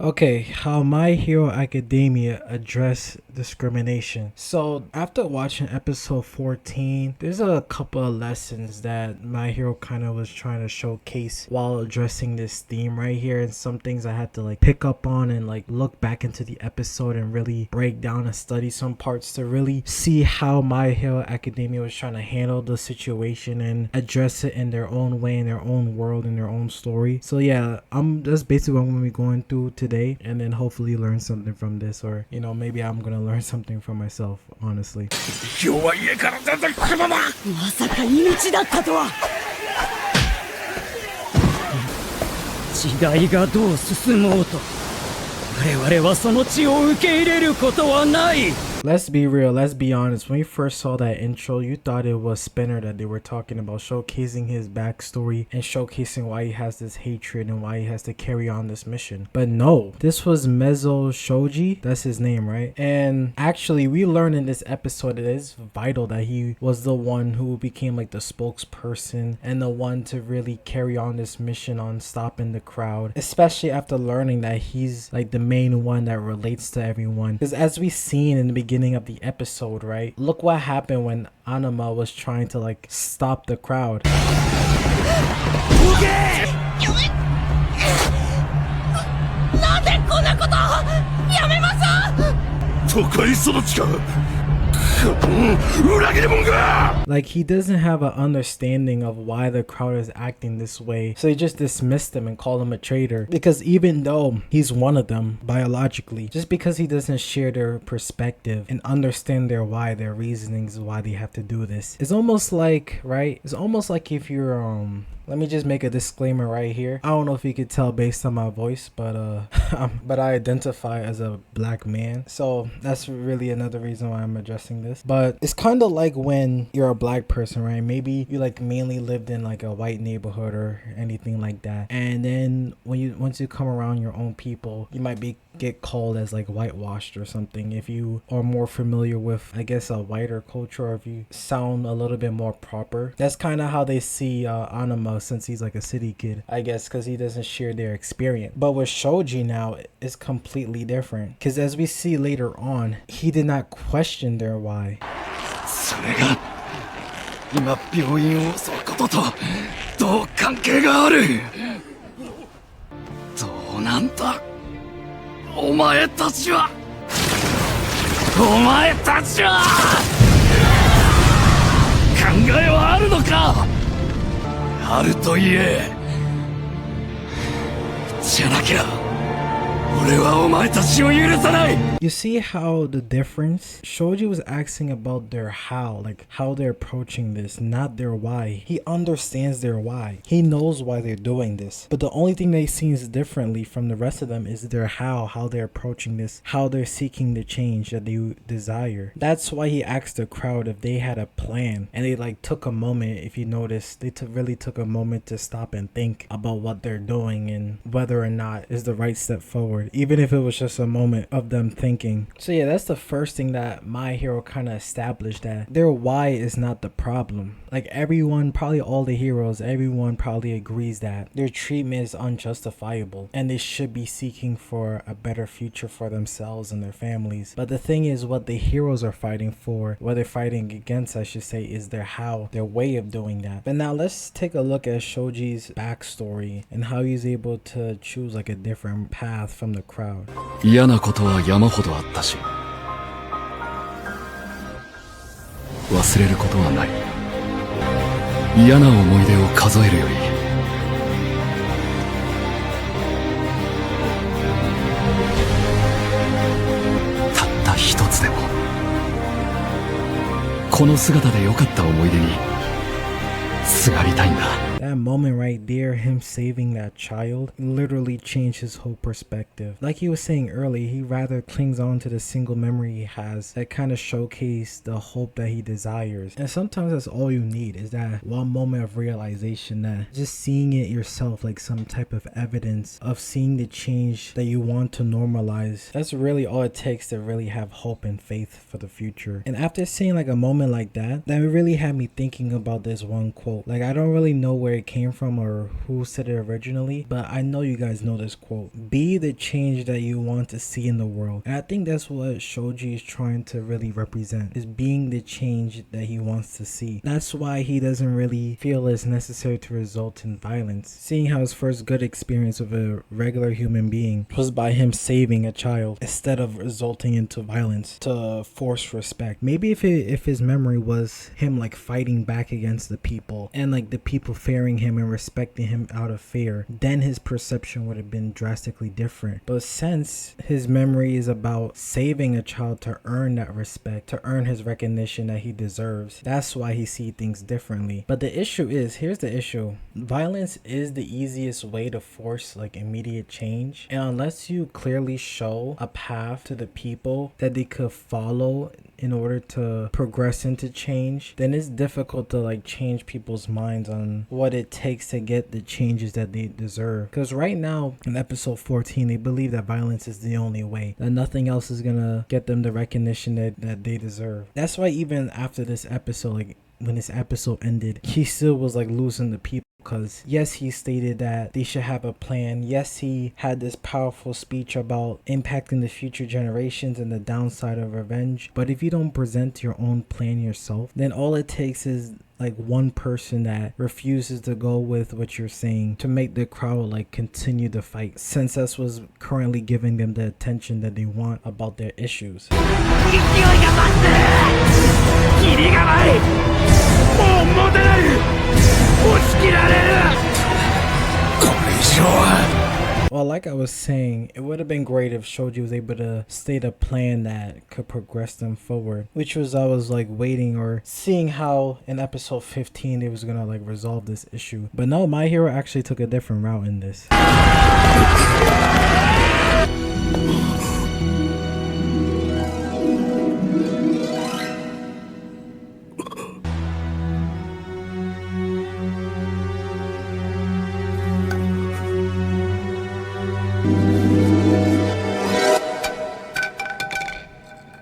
Okay, how My Hero Academia address discrimination. So after watching episode 14, there's a couple of lessons that My Hero kind of was trying to showcase while addressing this theme right here, and some things I had to like pick up on and like look back into the episode and really break down and study some parts to really see how My Hero Academia was trying to handle the situation and address it in their own way, in their own world, in their own story. So yeah, that's basically what I'm gonna be going through today, and then hopefully learn something from this, or you know, maybe I'm gonna learn something from myself, honestly. 今日は家から出てくるまままさか命だったとは時代がどう進もうと我々はその血を受け入れることはない Let's be real, let's be honest. When you first saw that intro, you thought it was Spinner that they were talking about, showcasing his backstory and showcasing why he has this hatred and why he has to carry on this mission. But no, this was Mezzo Shoji. That's his name, right? And actually, we learned in this episode it is vital that he was the one who became like the spokesperson and the one to really carry on this mission on stopping the crowd, especially after learning that he's like the main one that relates to everyone. Because as we seen in the beginning of the episode, right, look what happened when Anima was trying to like stop the crowd. なんでこんなことやめます都会育ちか Like, he doesn't have an understanding of why the crowd is acting this way, so he just dismissed him and called him a traitor. Because even though he's one of them biologically, just because he doesn't share their perspective and understand their why, their reasonings why they have to do this, it's almost like, right, it's almost like if you're let me just make a disclaimer right here. I don't know if you could tell based on my voice, but but I identify as a black man, so that's really another reason why I'm addressing this. But it's kind of like when you're a black person, right? Maybe you like mainly lived in like a white neighborhood or anything like that, and then once you come around your own people, you might get called as like whitewashed or something if you are more familiar with, I guess, a whiter culture, or if you sound a little bit more proper. That's kind of how they see Anima, since he's like a city kid, I guess, because he doesn't share their experience. But with Shoji now, it's completely different, because as we see later on, he did not question their why. それが今病院を襲うこととどう関係があるどうなんだお前たちは考えはあるのかあると言えじゃなきゃ俺はお前たちを許さない You see how the difference? Shoji was asking about their how, like how they're approaching this, not their why. He understands their why. He knows why they're doing this. But the only thing they see differently from the rest of them is their how they're approaching this, how they're seeking the change that they desire. That's why he asked the crowd if they had a plan. And they like took a moment, if you notice, they really took a moment to stop and think about what they're doing and whether or not is the right step forward, even if it was just a moment of them thinking. So yeah, that's the first thing that My Hero kind of established, that their why is not the problem. Like everyone, probably all the heroes, everyone probably agrees that their treatment is unjustifiable and they should be seeking for a better future for themselves and their families. But the thing is, what the heroes are fighting for, what they're fighting against, I should say, is their how, their way of doing that. But now let's take a look at Shoji's backstory and how he's able to choose like a different path from the crowd. 嫌なことは山ほどあったし忘れることはない嫌な思い出を数えるよりたった一つでもこの姿で良かった思い出にすがりたいんだ That moment right there, him saving that child, literally changed his whole perspective. Like he was saying earlier, he rather clings on to the single memory he has that kind of showcase the hope that he desires. And sometimes that's all you need, is that one moment of realization, that just seeing it yourself, like some type of evidence of seeing the change that you want to normalize. That's really all it takes to really have hope and faith for the future. And after seeing like a moment like that, that really had me thinking about this one quote. Like I don't really know where it came from or who said it originally, but I know you guys know this quote: be the change that you want to see in the world. And I think that's what Shoji is trying to really represent, is being the change that he wants to see. That's why he doesn't really feel it's necessary to result in violence, seeing how his first good experience with a regular human being was by him saving a child instead of resulting into violence to force respect. Maybe if his memory was him like fighting back against the people and like the people fearing him and respecting him out of fear, then his perception would have been drastically different. But since his memory is about saving a child to earn that respect, to earn his recognition that he deserves, that's why he sees things differently. But the issue is, here's the issue: violence is the easiest way to force like immediate change, and unless you clearly show a path to the people that they could follow in order to progress into change, then it's difficult to like change people's minds on what it takes to get the changes that they deserve. Because right now in episode 14, they believe that violence is the only way, that nothing else is gonna get them the recognition that they deserve. That's why even after this episode, like when this episode ended, he still was like losing the people. Because yes, he stated that they should have a plan. Yes, he had this powerful speech about impacting the future generations and the downside of revenge. But if you don't present your own plan yourself, then all it takes is like one person that refuses to go with what you're saying to make the crowd like continue to fight, since that's what's currently giving them the attention that they want about their issues. Well, like I was saying, it would have been great if Shoji was able to state a plan that could progress them forward, which was I was like waiting or seeing how in episode 15 they was gonna like resolve this issue. But no, My Hero actually took a different route in this.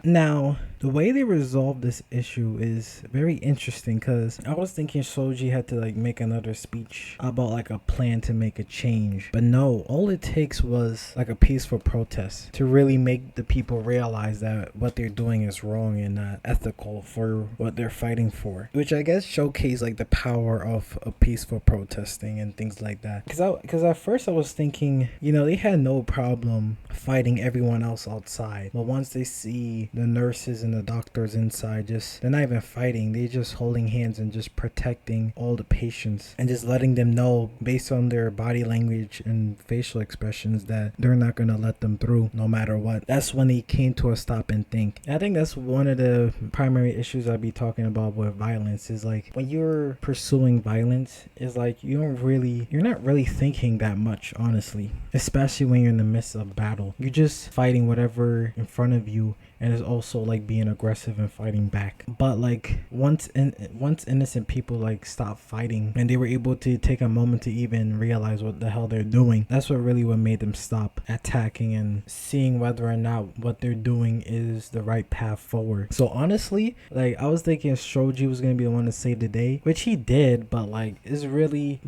Now, the way they resolve this issue is very interesting, because I was thinking Shoji had to like make another speech about like a plan to make a change, but no, all it takes was like a peaceful protest to really make the people realize that what they're doing is wrong and not ethical for what they're fighting for, which I guess showcased like the power of a peaceful protesting and things like that. Because at first I was thinking, you know, they had no problem fighting everyone else outside, but once they see the nurses and the doctors inside, they're not even fighting, they're just holding hands and just protecting all the patients and just letting them know based on their body language and facial expressions that they're not going to let them through no matter what. That's when they came to a stop and think. And I think that's one of the primary issues I'd be talking about with violence, is like when you're pursuing violence, is like you're not really thinking that much, honestly, especially when you're in the midst of battle. You're just fighting whatever in front of you, and it's also like being aggressive and fighting back. But like once innocent people like stopped fighting and they were able to take a moment to even realize what the hell they're doing, that's what made them stop attacking and seeing whether or not what they're doing is the right path forward. So honestly, like I was thinking Shoji was gonna be the one to save the day, which he did, but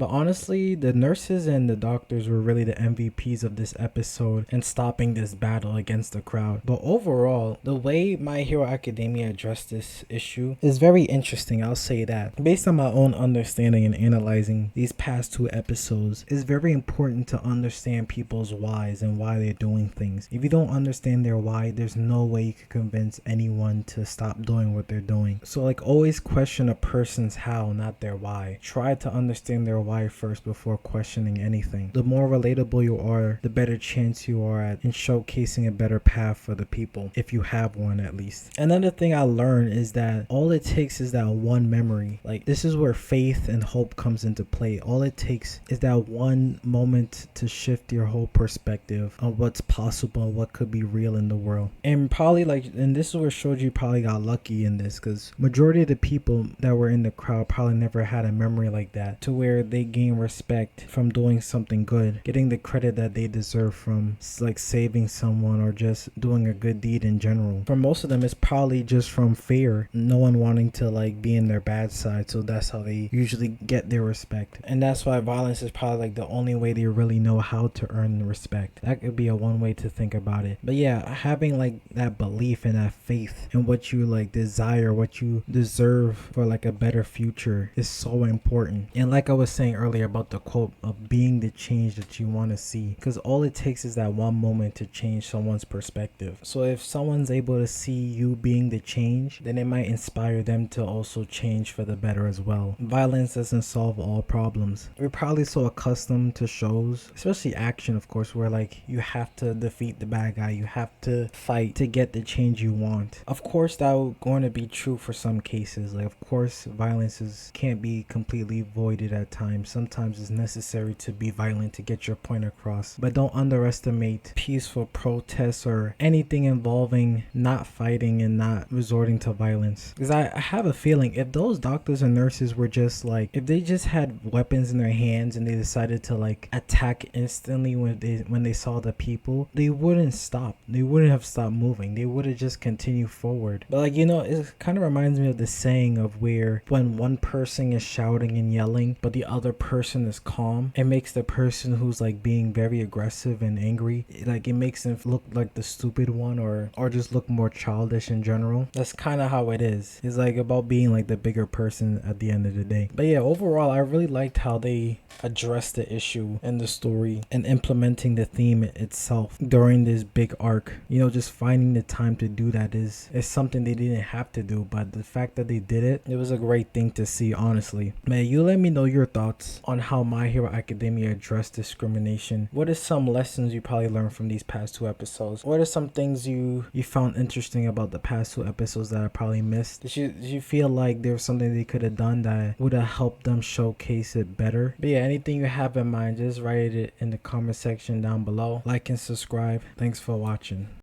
honestly, the nurses and the doctors were really the MVPs of this episode and stopping this battle against the crowd. But overall, the way My Hero Academia addressed this issue is very interesting, I'll say that. Based on my own understanding and analyzing these past two episodes, it's very important to understand people's whys and why they're doing things. If you don't understand their why, there's no way you can convince anyone to stop doing what they're doing. So like always question a person's how, not their why. Try to understand their why first before questioning anything. The more relatable you are, the better chance you are at in showcasing a better path for the people, if you have one at least. Another thing I learned is that all it takes is that one memory. Like this is where faith and hope comes into play. All it takes is that one moment to shift your whole perspective on what's possible and what could be real in the world. And this is where Shoji probably got lucky in this, because majority of the people that were in the crowd probably never had a memory like that, to where they gain respect from doing something good, getting the credit that they deserve from like saving someone or just doing a good deed in general. general. For most of them, it's probably just from fear, no one wanting to like be in their bad side, so that's how they usually get their respect. And that's why violence is probably like the only way they really know how to earn respect. That could be a one way to think about it. But yeah, having like that belief and that faith in what you like desire, what you deserve for like a better future is so important. And like I was saying earlier about the quote of being the change that you want to see, because all it takes is that one moment to change someone's perspective. So if someone's able to see you being the change, then it might inspire them to also change for the better as well. Violence doesn't solve all problems. We're probably so accustomed to shows, especially action of course, where like you have to defeat the bad guy, you have to fight to get the change you want. Of course that's going to be true for some cases. Like of course violence can't be completely voided at times. Sometimes it's necessary to be violent to get your point across. But don't underestimate peaceful protests or anything involving not fighting and not resorting to violence. Because I have a feeling if those doctors and nurses were just like, if they just had weapons in their hands and they decided to like attack instantly when they saw the people, they wouldn't stop. They wouldn't have stopped moving. They would have just continued forward. But like, you know, it kind of reminds me of the saying of where when one person is shouting and yelling but the other person is calm, it makes the person who's like being very aggressive and angry, like it makes them look like the stupid one or just look more childish in general. That's kind of how it is. It's like about being like the bigger person at the end of the day. But yeah, overall I really liked how they addressed the issue in the story and implementing the theme itself during this big arc. You know, just finding the time to do that is something they didn't have to do, but the fact that they did it was a great thing to see, honestly. Man, you let me know your thoughts on how My Hero Academia addressed discrimination. What are some lessons you probably learned from these past 2 episodes? What are some things you found interesting about the past 2 episodes that I probably missed? Did you feel like there was something they could have done that would have helped them showcase it better? But yeah, anything you have in mind, just write it in the comment section down below. Like and subscribe. Thanks for watching.